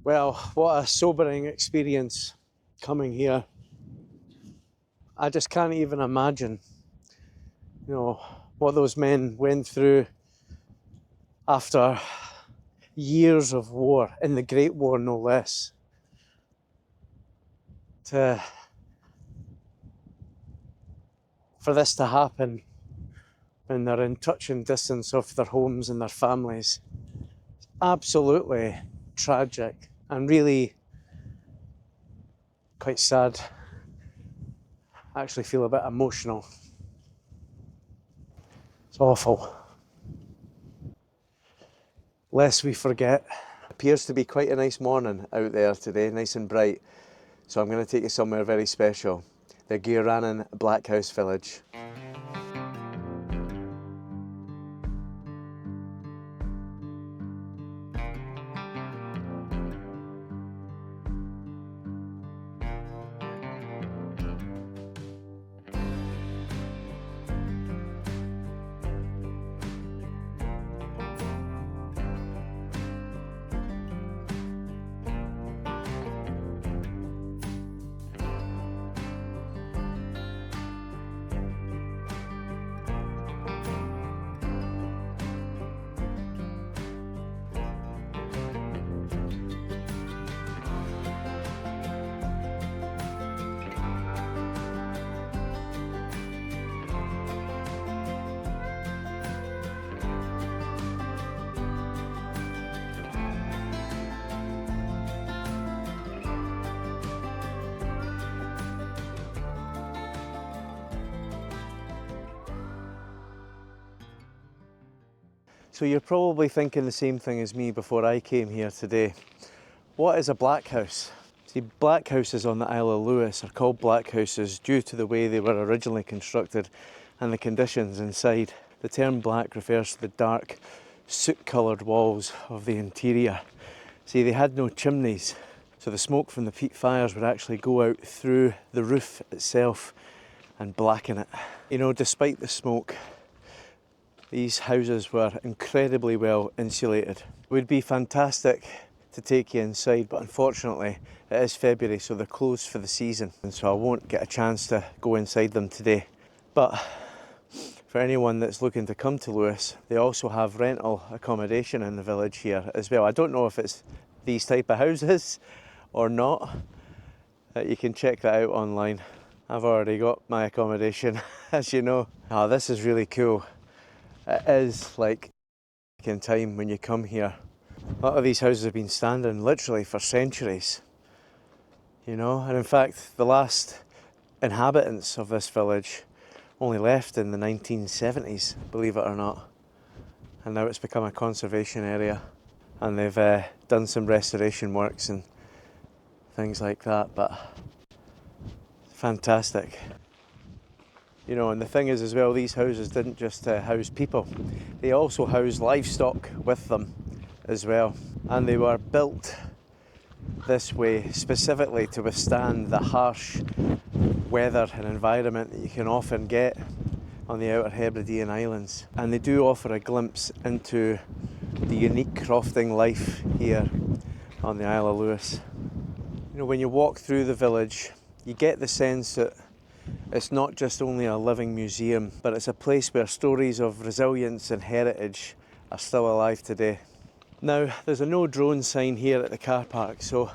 Speaker 1: Well, what a sobering experience coming here. I just can't even imagine, what those men went through after years of war, in the Great War no less. For this to happen when they're in touching distance of their homes and their families, absolutely tragic and really quite sad. I actually feel a bit emotional. It's awful. Lest we forget, it appears to be quite a nice morning out there today, nice and bright. So I'm going to take you somewhere very special, the Guiranan Blackhouse village. So you're probably thinking the same thing as me before I came here today. What is a blackhouse? See, blackhouses on the Isle of Lewis are called blackhouses due to the way they were originally constructed and the conditions inside. The term black refers to the dark, soot-coloured walls of the interior. See, they had no chimneys, so the smoke from the peat fires would actually go out through the roof itself and blacken it. Despite the smoke, these houses were incredibly well insulated. It would be fantastic to take you inside, but unfortunately it is February, so they're closed for the season, and so I won't get a chance to go inside them today. But for anyone that's looking to come to Lewis, they also have rental accommodation in the village here as well. I don't know if it's these type of houses or not. You can check that out online. I've already got my accommodation, as you know. Oh, this is really cool. It is like in time when you come here. A lot of these houses have been standing literally for centuries, and in fact the last inhabitants of this village only left in the 1970s, believe it or not, and now it's become a conservation area, and they've done some restoration works and things like that, but fantastic. And the thing is as well, these houses didn't just house people, they also housed livestock with them as well. And they were built this way specifically to withstand the harsh weather and environment that you can often get on the Outer Hebridean Islands. And they do offer a glimpse into the unique crofting life here on the Isle of Lewis. When you walk through the village, you get the sense that it's not just only a living museum, but it's a place where stories of resilience and heritage are still alive today. Now, there's a no drone sign here at the car park, so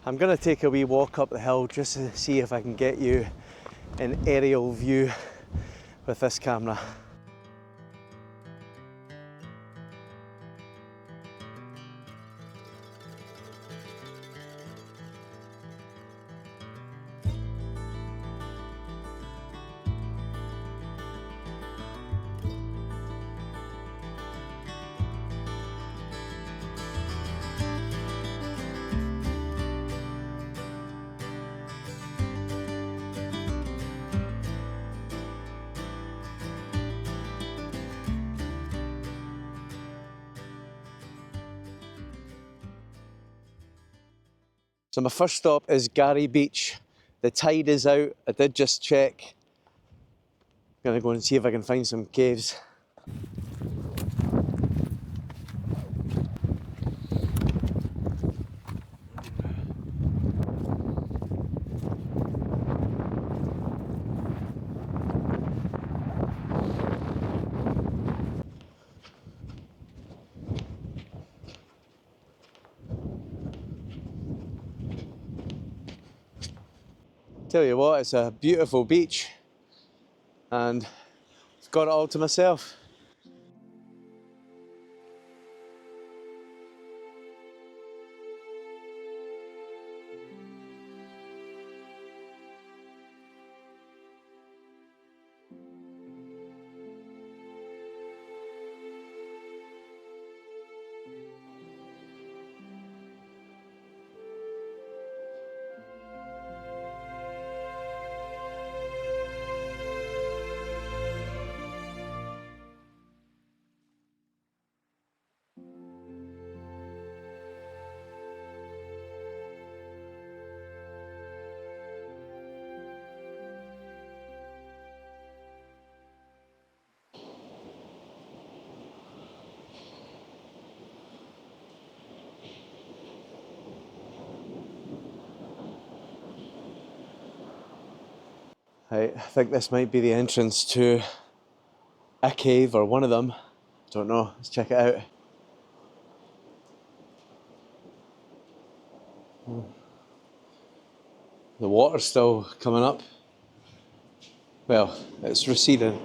Speaker 1: I'm going to take a wee walk up the hill just to see if I can get you an aerial view with this camera. So my first stop is Garry Beach. The tide is out, I did just check. Gonna go and see if I can find some caves. Tell you what, it's a beautiful beach and I've got it all to myself. I think this might be the entrance to a cave or one of them. Don't know, let's check it out. The water's still coming up. Well, it's receding.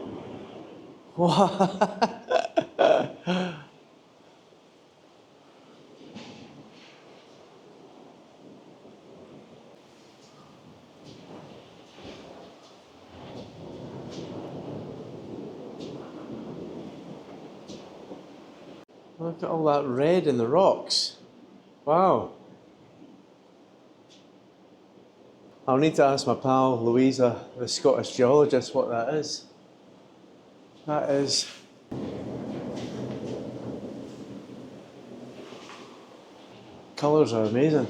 Speaker 1: Look at all that red in the rocks. Wow. I'll need to ask my pal Louisa, the Scottish geologist, what that is. That is... colours are amazing.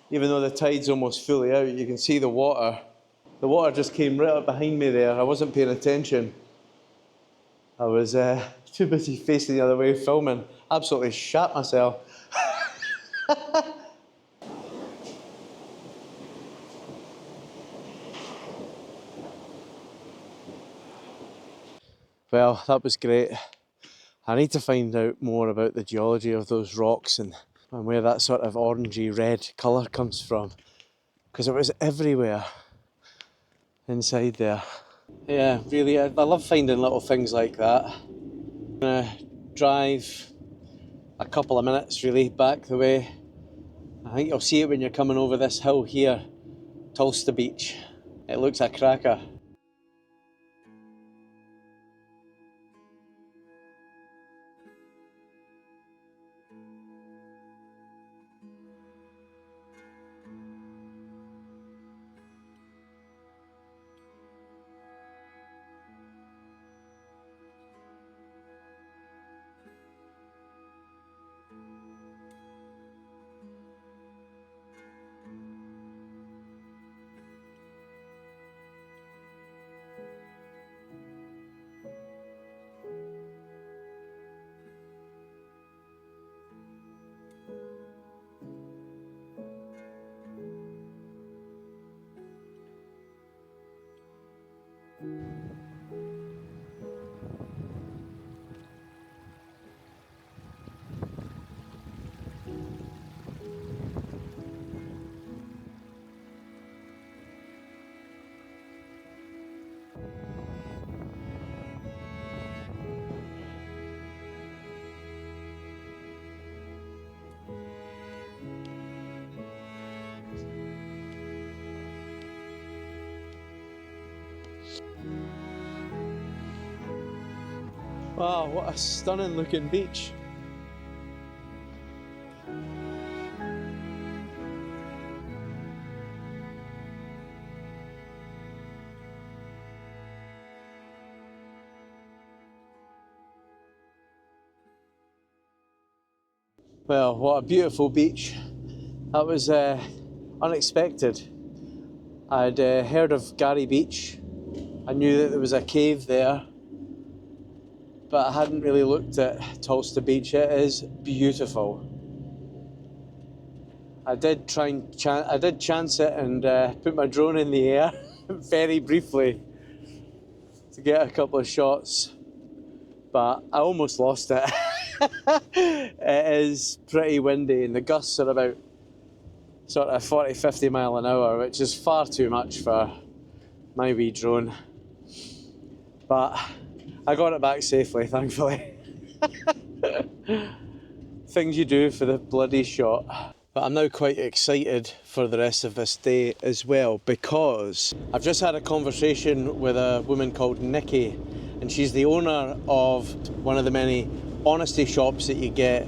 Speaker 1: Even though the tide's almost fully out, you can see the water. The water just came right up behind me there. I wasn't paying attention. I was too busy facing the other way filming. Absolutely shat myself. Well, that was great. I need to find out more about the geology of those rocks and where that sort of orangey red colour comes from. Because it was everywhere inside there. Yeah, really, I love finding little things like that. I'm gonna drive a couple of minutes really back the way. I think you'll see it when you're coming over this hill here, Tulsta Beach. It looks a cracker. Wow, what a stunning looking beach. Well, what a beautiful beach. That was unexpected. I'd heard of Gary Beach. I knew that there was a cave there, but I hadn't really looked at Tolsta Beach. It is beautiful. I did chance it and put my drone in the air very briefly to get a couple of shots, but I almost lost it. It is pretty windy and the gusts are about sort of 40-50 mile an hour, which is far too much for my wee drone. But I got it back safely, thankfully. Things you do for the bloody shot. But I'm now quite excited for the rest of this day as well, because I've just had a conversation with a woman called Nikki, and she's the owner of one of the many honesty shops that you get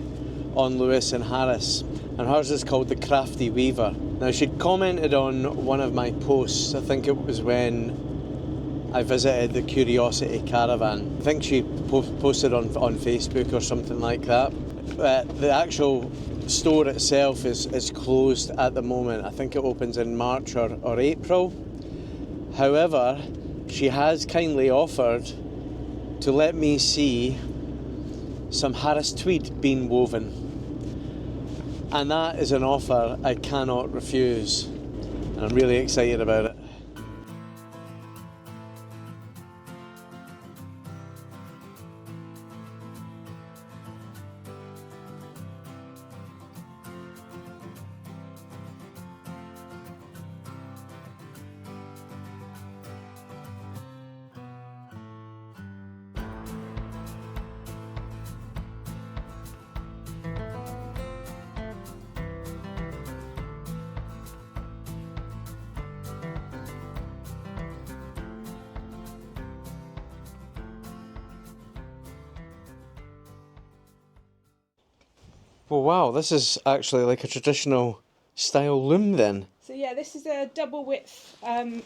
Speaker 1: on Lewis and Harris, and hers is called the Crafty Weaver. Now, she'd commented on one of my posts, I think it was when I visited the Curiosity Caravan. I think she posted on Facebook or something like that. The actual store itself is closed at the moment. I think it opens in March or April. However, she has kindly offered to let me see some Harris Tweed being woven. And that is an offer I cannot refuse. And I'm really excited about it. Well, wow, this is actually like a traditional style loom then.
Speaker 2: So yeah, this is a double width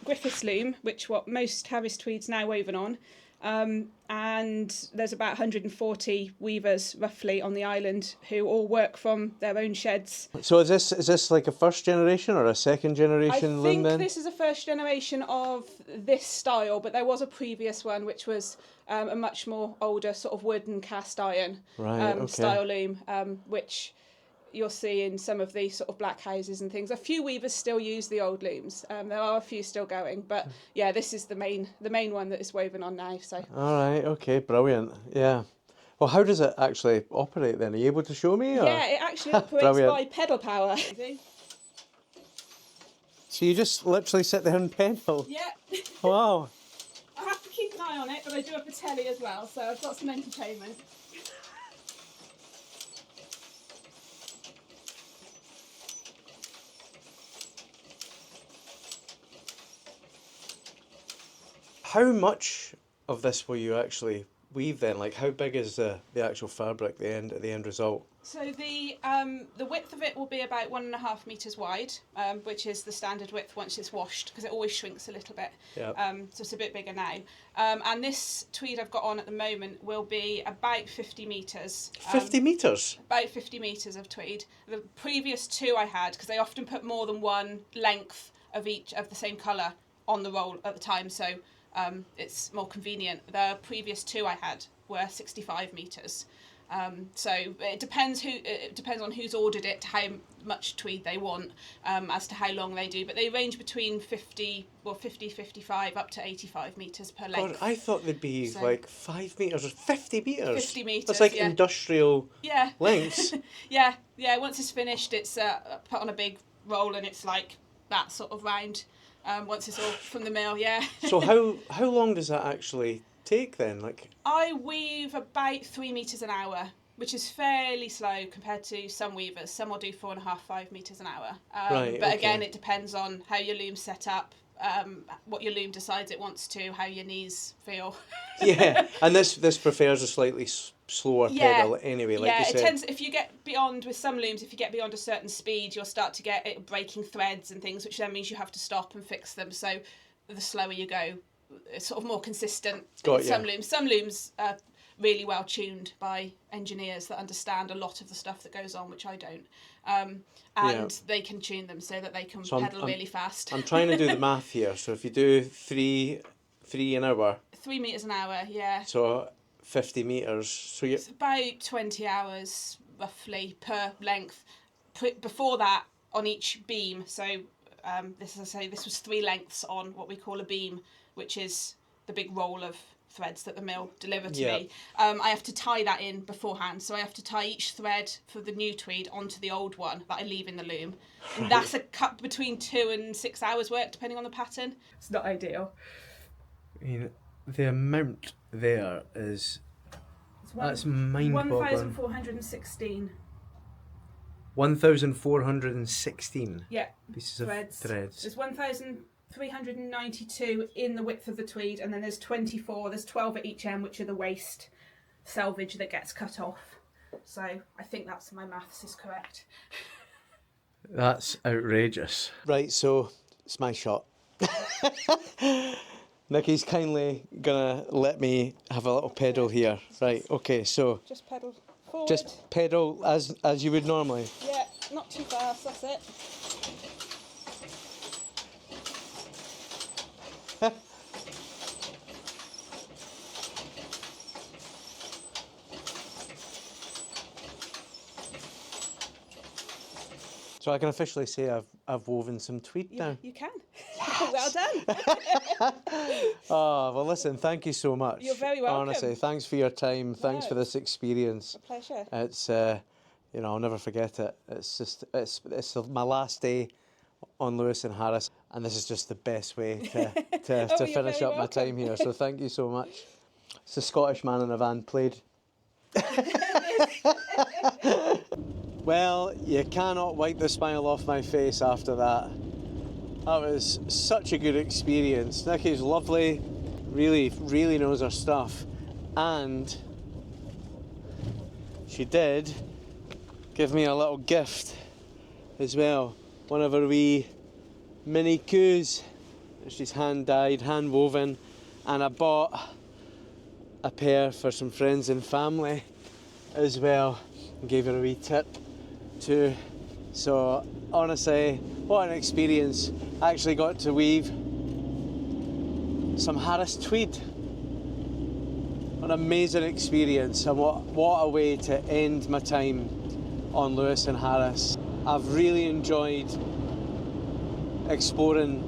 Speaker 2: Griffiths loom, which what most Harris Tweed's now woven on. And there's about 140 weavers roughly on the island who all work from their own sheds.
Speaker 1: So is this like a first generation or a second generation loom then?
Speaker 2: I think this is a first generation of this style, but there was a previous one which was a much more older sort of wooden cast iron style loom, which you'll see in some of the sort of Blackhouses and things. A few weavers still use the old looms. There are a few still going, but yeah, this is the main one that is woven on now. So. All
Speaker 1: right, okay, brilliant. Yeah. Well, how does it actually operate then? Are you able to show me? Or?
Speaker 2: Yeah, it actually operates by pedal power.
Speaker 1: So you just literally sit there and pedal?
Speaker 2: Yeah.
Speaker 1: Wow.
Speaker 2: I have to keep an eye on it, but I do have the telly as well, so I've got some entertainment.
Speaker 1: How much of this will you actually weave then? Like, how big is the actual fabric, the end result?
Speaker 2: So the width of it will be about 1.5 metres wide, which is the standard width once it's washed, because it always shrinks a little bit.
Speaker 1: Yep.
Speaker 2: So it's a bit bigger now. And this tweed I've got on at the moment will be about 50 metres.
Speaker 1: 50 metres?
Speaker 2: About 50 metres of tweed. The previous two I had, because they often put more than one length of each of the same colour on the roll at the time, so it's more convenient. The previous two I had were 65 metres. So it depends on who's ordered it, how much tweed they want, as to how long they do. But they range between 50, 55 up to 85 metres per length.
Speaker 1: God, I thought they'd be like 5 metres or 50 metres.
Speaker 2: 50 metres.
Speaker 1: That's like industrial lengths.
Speaker 2: Yeah. Once it's finished, it's put on a big roll and it's like that sort of round. Once it's all from the mill,
Speaker 1: So how long does that actually take then? Like,
Speaker 2: I weave about 3 metres an hour, which is fairly slow compared to some weavers. Some will do 4.5, 5 metres an hour. But again, it depends on how your loom's set up, what your loom decides it wants to, how your knees feel.
Speaker 1: Yeah, and this prefers a slightly slower pedal anyway, like you said.
Speaker 2: It tends, if you get beyond, with some looms, if you get beyond a certain speed, you'll start to get it breaking threads and things, which then means you have to stop and fix them. So the slower you go, it's sort of more consistent. Some looms really well tuned by engineers that understand a lot of the stuff that goes on, which I don't. They can tune them so that they can pedal really fast.
Speaker 1: I'm trying to do the math here. So if you do three an hour.
Speaker 2: 3 meters an hour, yeah.
Speaker 1: So 50 meters. So
Speaker 2: it's about 20 hours roughly per length. Before that, on each beam. So this was 3 lengths on what we call a beam, which is the big roll of threads that the mill deliver to me. I have to tie that in beforehand, so I have to tie each thread for the new tweed onto the old one that I leave in the loom. And that's a cut between 2 and 6 hours work depending on the pattern. It's not ideal.
Speaker 1: I mean, the amount there is that's mind-boggling.
Speaker 2: 1,416.
Speaker 1: 1,416 pieces of threads.
Speaker 2: There's 1,392 in the width of the tweed, and then there's 24. There's 12 at each end, which are the waste selvage that gets cut off. So I think that's my maths is correct.
Speaker 1: That's outrageous. Right, so it's my shot. Nikki's kindly gonna let me have a little pedal here. Right, okay, so
Speaker 2: just pedal forward.
Speaker 1: Just pedal as you would normally.
Speaker 2: Yeah, not too fast, that's it.
Speaker 1: So I can officially say I've woven some tweed now.
Speaker 2: You can. Yes. Well done.
Speaker 1: Oh, well listen, thank you so much.
Speaker 2: You're very welcome.
Speaker 1: Honestly, thanks for your time. Thanks for this experience.
Speaker 2: A pleasure.
Speaker 1: It's I'll never forget it. It's my last day on Lewis and Harris, and this is just the best way to finish up my time here. So thank you so much. It's the Scottishmaninavan played. Well, you cannot wipe the smile off my face after that. That was such a good experience. Nikki's lovely, really, really knows her stuff. And she did give me a little gift as well. One of her wee mini coups. She's hand dyed, hand woven. And I bought a pair for some friends and family as well. And gave her a wee tip too. So honestly, what an experience. I actually got to weave some Harris Tweed. What an amazing experience, and what a way to end my time on Lewis and Harris. I've really enjoyed exploring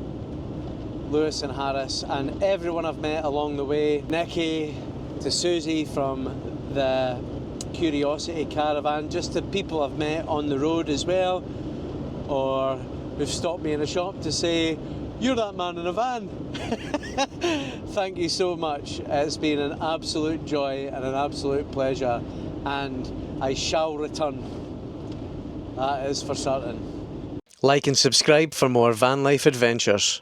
Speaker 1: Lewis and Harris and everyone I've met along the way. Nikki to Susie from the Curiosity Caravan, just the people I've met on the road as well, or who've stopped me in a shop to say, "You're that man in a van." Thank you so much. It's been an absolute joy and an absolute pleasure, and I shall return. That is for certain. Like and subscribe for more van life adventures.